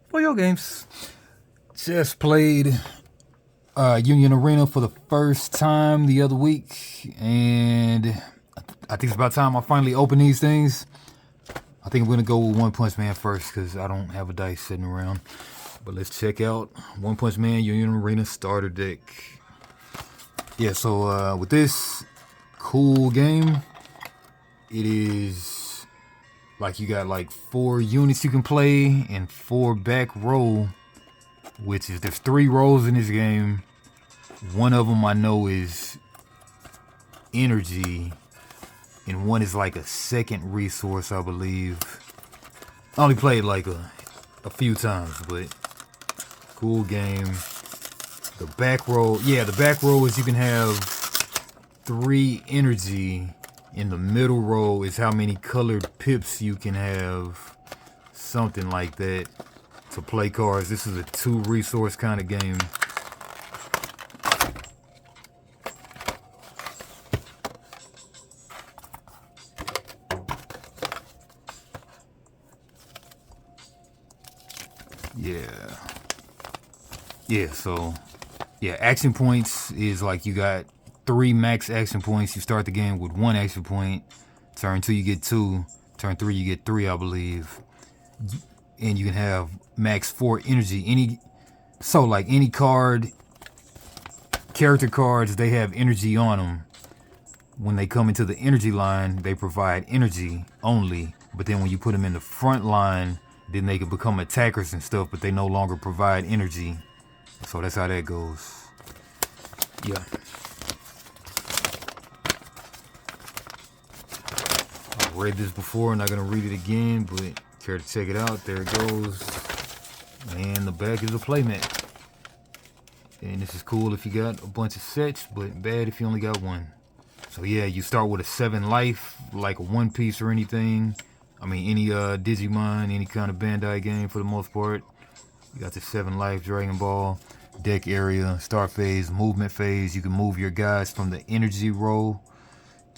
For your games. Just played Union Arena for the first time the other week, and I think it's about time I finally open these things. I think I'm gonna go with One Punch Man first because I don't have a dice sitting around. But let's check out One Punch Man Union Arena starter deck. Yeah, so with this cool game, it is like you got like 4 units you can play and 4 back row, which is there's 3 roles in this game. One of them I know is energy, and one is like a second resource, I believe. I only played like a few times, but cool game. The back row, yeah, the back row is you can have 3 energy. In the middle row is how many colored pips you can have, something like that, to play cards. This is a 2 resource kind of game. So action points is like you got 3 max action points. You start the game with 1 action point. Turn 2 you get 2. Turn 3 you get 3, I believe. And you can have max 4 energy. Any card, character cards, they have energy on them. When they come into the energy line, they provide energy only. But then when you put them in the front line, then they can become attackers and stuff, but they no longer provide energy. So that's how that goes. Yeah. I've read this before, not gonna read it again, but care to check it out, there it goes. And the back is a playmat. And this is cool if you got a bunch of sets, but bad if you only got 1. So yeah, you start with a 7 life, like a One Piece or anything. I mean, any Digimon, any kind of Bandai game for the most part. You got the 7 life, Dragon Ball, deck area, start phase, movement phase. You can move your guys from the energy row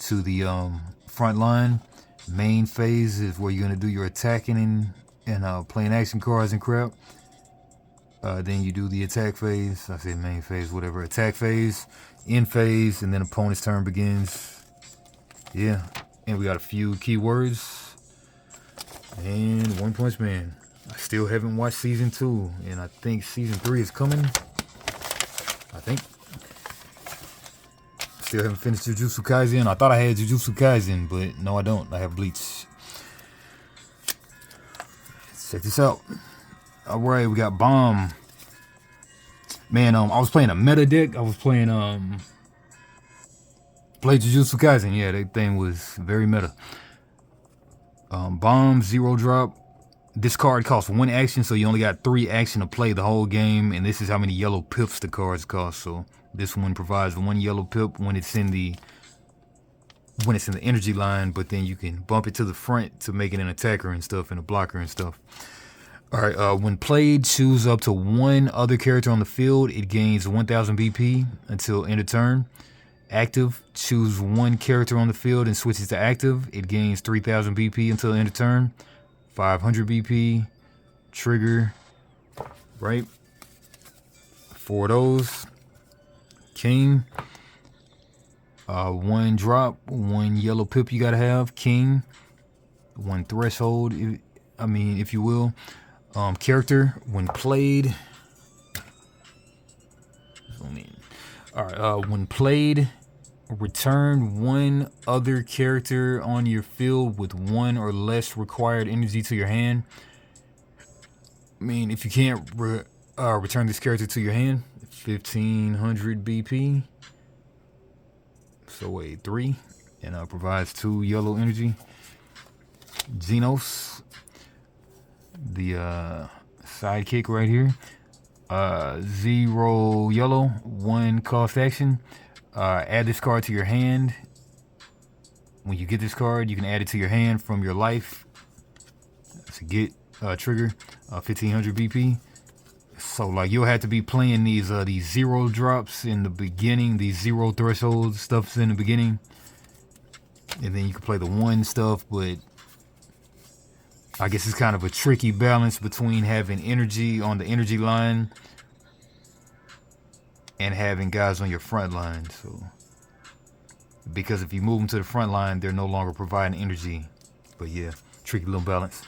to the front line. Main phase is where you're gonna do your attacking and playing action cards and crap. Then you do the attack phase. I say main phase, whatever. Attack phase, end phase, and then opponent's turn begins. Yeah, and we got a few keywords. And One Punch Man. I still haven't watched season 2, and I think season 3 is coming. I think. Still haven't finished Jujutsu Kaisen. I thought I had Jujutsu Kaisen, but no, I don't. I have Bleach. Check this out. All right, we got Bomb. Man, I was playing a meta deck. I was playing played Jujutsu Kaisen. Yeah, that thing was very meta. Bomb, 0 drop. This card costs 1 action, so you only got 3 action to play the whole game, and this is how many yellow pips the cards cost. So this one provides 1 yellow pip when it's in the energy line, but then you can bump it to the front to make it an attacker and stuff, and a blocker and stuff. Alright, when played, choose up to 1 other character on the field. It gains 1000 BP until end of turn. Active, choose 1 character on the field and switches to active. It gains 3000 BP until end of turn. 500 BP. Trigger. Right? 4 of those. King. 1 drop. 1 yellow pip you gotta have. King. 1 threshold, if you will. Character, when played. Alright, when played, return 1 other character on your field with 1 or less required energy to your hand. If you can't return this character to your hand, 1500 BP. So wait, 3, and provides 2 yellow energy. Xenos, the sidekick right here. 0 yellow, 1 cost action. Add this card to your hand. When you get this card, you can add it to your hand from your life. To get trigger, 1500 BP. So like you'll have to be playing these 0 drops in the beginning, these 0 threshold stuffs in the beginning, and then you can play the 1 stuff. But I guess it's kind of a tricky balance between having energy on the energy line and having guys on your front line. So, because if you move them to the front line, they're no longer providing energy. But yeah, tricky little balance.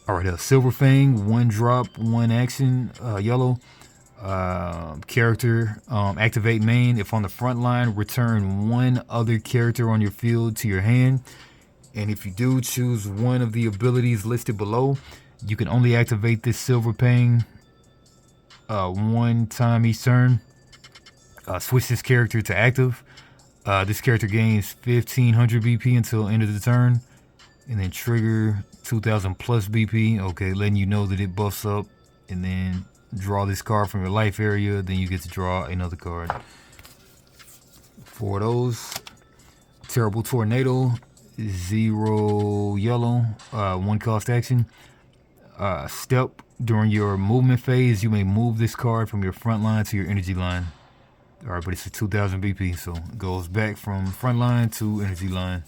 All right, Silver Fang, 1 drop, 1 action, yellow. Character, activate main. If on the front line, return 1 other character on your field to your hand. And if you do, choose one of the abilities listed below. You can only activate this Silver Fang 1 time each turn. Switch this character to active. This character gains 1500 BP until end of the turn. And then trigger 2000 plus BP. Okay, letting you know that it buffs up. And then draw this card from your life area. Then you get to draw another card. 4 of those. Terrible Tornado. 0 yellow. 1 cost action. Step. During your movement phase, you may move this card from your front line to your energy line. Alright, but it's a 2000 BP, so it goes back from front line to energy line.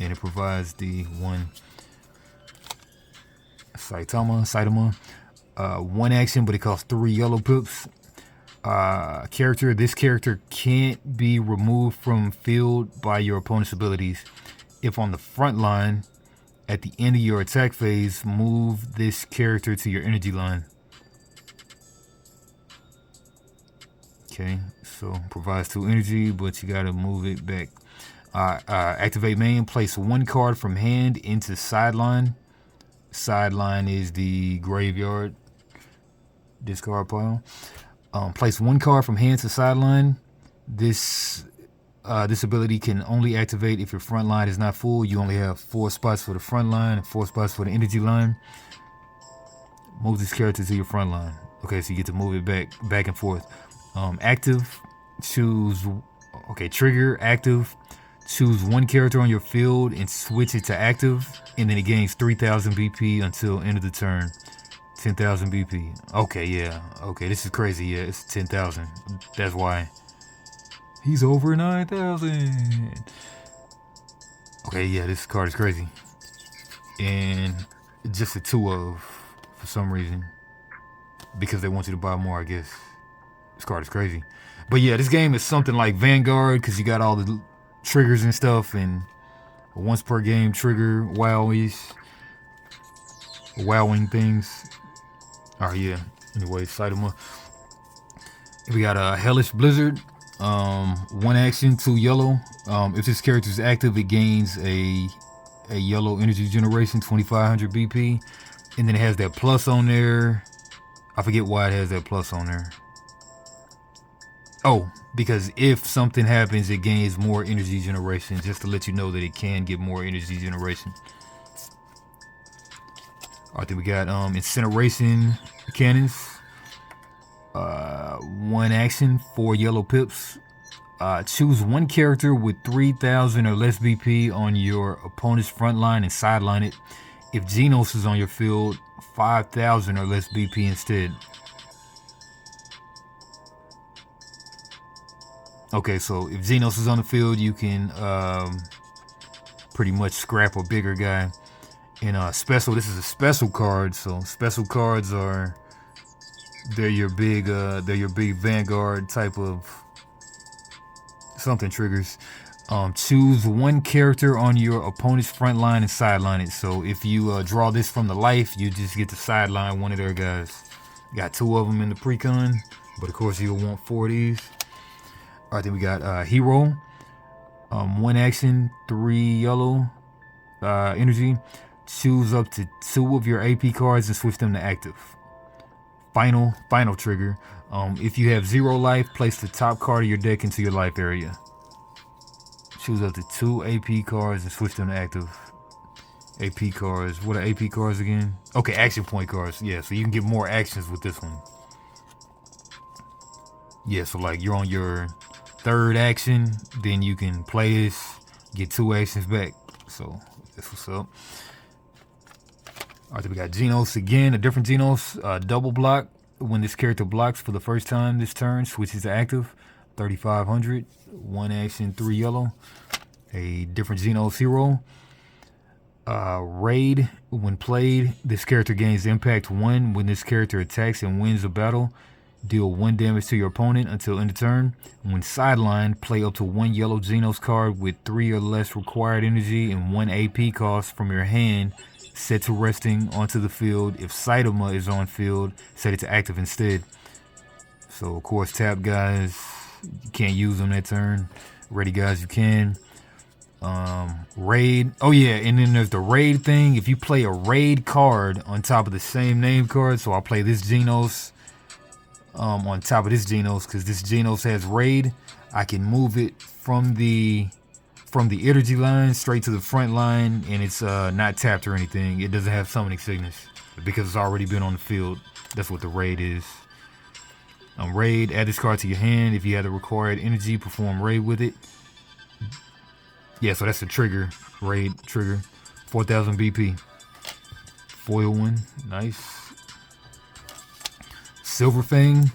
And it provides the 1 Saitama. 1 action, but it costs 3 yellow pips. This character can't be removed from field by your opponent's abilities. If on the front line, at the end of your attack phase, move this character to your energy line. Okay, so provides 2 energy, but you gotta move it back. Activate main, place 1 card from hand into sideline. Sideline is the graveyard discard pile. Place 1 card from hand to sideline. This ability can only activate if your front line is not full. You only have 4 spots for the front line and 4 spots for the energy line. Move this character to your front line. Okay, so you get to move it back and forth. Active, choose, trigger, active, choose 1 character on your field and switch it to active, and then it gains 3000 BP until end of the turn. 10,000 BP. Okay, yeah. Okay, this is crazy. Yeah, it's 10,000. That's why. He's over 9,000. Okay, yeah, this card is crazy. And just a 2 of, for some reason. Because they want you to buy more, I guess. This card is crazy. But yeah, this game is something like Vanguard, because you got all the triggers and stuff, and a once per game trigger, wowing things. Alright, yeah. Anyway, Saitama. We got a Hellish Blizzard. 1 action, 2 yellow. If this character is active, it gains a yellow energy generation, 2500 BP. And then it has that plus on there. I forget why it has that plus on there. Oh, because if something happens, it gains more energy generation, just to let you know that it can get more energy generation. Alright, then we got Incineration Cannons. 1 action, 4 yellow pips. Choose 1 character with 3000 or less BP on your opponent's front line and sideline it. If Genos is on your field, 5000 or less BP instead. Okay, so if Genos is on the field, you can pretty much scrap a bigger guy. And special, this is a special card, so special cards are they're your big Vanguard type of something triggers. Choose 1 character on your opponent's front line and sideline it. So if you draw this from the life, you just get to sideline 1 of their guys. Got 2 of them in the precon, but of course you'll want 4 of these. All right, then we got Hero. 1 action, 3 yellow energy. Choose up to 2 of your AP cards and switch them to active. Final trigger. If you have 0 life, place the top card of your deck into your life area. Choose up to 2 AP cards and switch them to active. AP cards. What are AP cards again? Okay, action point cards. Yeah, so you can get more actions with this one. Yeah, so like you're on your 3rd action, then you can play this, get 2 actions back. So that's what's up. Alright, then we got Genos again, a different Genos. Double block. When this character blocks for the first time this turn, switches to active. 3500. 1 action, 3 yellow. A different Genos hero. Raid. When played, this character gains impact 1 when this character attacks and wins a battle. Deal 1 damage to your opponent until end of turn. When sidelined, play up to 1 yellow Genos card with 3 or less required energy and 1 AP cost from your hand set to resting onto the field. If Saitama is on field, set it to active instead. So of course, tap guys, you can't use them that turn. Ready guys, you can. Raid. Oh yeah, and then there's the raid thing. If you play a raid card on top of the same name card, so I'll play this Genos on top of this Genos, because this Genos has raid, I can move it from the energy line straight to the front line, and it's not tapped or anything. It doesn't have summoning sickness because it's already been on the field. That's what the raid is. Raid, add this card to your hand. If you have the required energy, perform raid with it. Yeah, so that's the trigger. Raid trigger. 4,000 BP. Foil one. Nice. Silver Fang.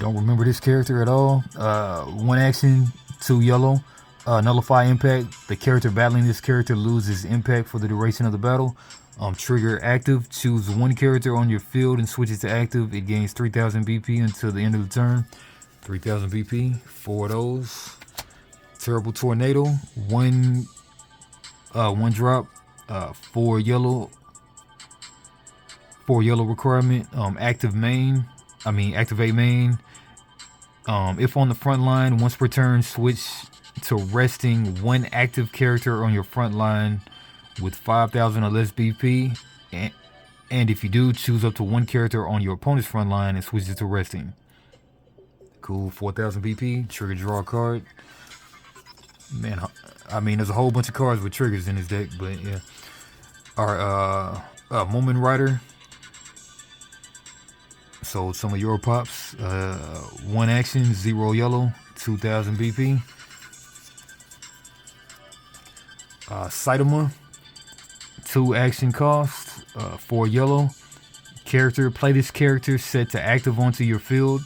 Don't remember this character at all. 1 action, 2 yellow. Nullify impact. The character battling this character loses impact for the duration of the battle. Trigger active. Choose 1 character on your field and switch it to active. It gains 3,000 BP until the end of the turn. 3,000 BP. 4 of those. Terrible Tornado. 1 drop. 4 yellow. 4 yellow requirement. Activate main. If on the front line, once per turn, switch to resting 1 active character on your front line with 5,000 or less BP. And if you do, choose up to 1 character on your opponent's front line and switch it to resting. Cool. 4,000 BP. Trigger draw a card. Man, there's a whole bunch of cards with triggers in this deck, but yeah. Our Moment Rider. So some of your pops. 1 action, 0 yellow, 2,000 BP. Saitama. 2 action cost, 4 yellow. Character, play this character set to active onto your field.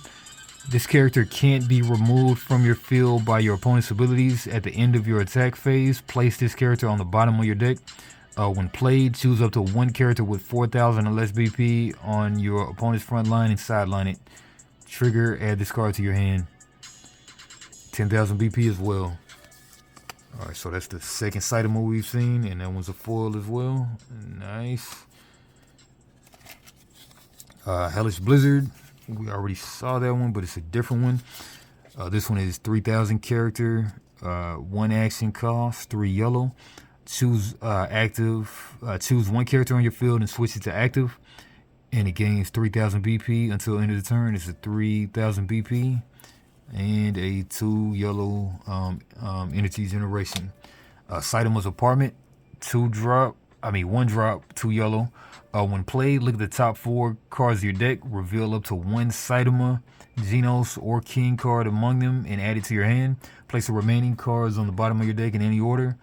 This character can't be removed from your field by your opponent's abilities. At the end of your attack phase, place this character on the bottom of your deck. When played, choose up to 1 character with 4,000 or less BP on your opponent's front line and sideline it. Trigger, add this card to your hand. 10,000 BP as well. Alright, so that's the second Saitama we've seen, and that one's a foil as well. Nice. Hellish Blizzard. We already saw that one, but it's a different one. This one is 3,000 character, 1 action cost, 3 yellow. Choose choose 1 character on your field and switch it to active, and it gains 3,000 BP until end of the turn. It's a 3,000 BP and a 2 yellow energy generation. Saitama's Apartment, 1 drop, 2 yellow. When played, look at the top 4 cards of your deck, reveal up to 1 Saitama, Genos, or King card among them, and add it to your hand. Place the remaining cards on the bottom of your deck in any order.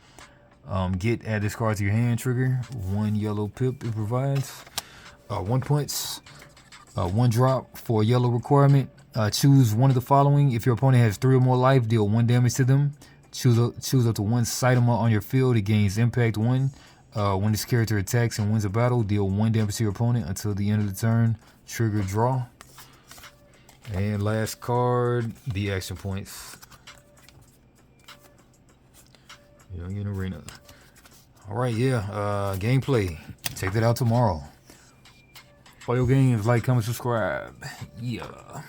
Add this card to your hand. Trigger 1 yellow pip it provides. 1 punch, 1 drop, 4 yellow requirement. Choose one of the following. If your opponent has 3 or more life, deal 1 damage to them. Choose up to 1 Saitama on your field. It gains impact 1. When this character attacks and wins a battle, deal 1 damage to your opponent until the end of the turn. Trigger draw. And last card, the action points. Young Arena. Alright, yeah. Gameplay. Check that out tomorrow. For your games, like, comment, subscribe. Yeah.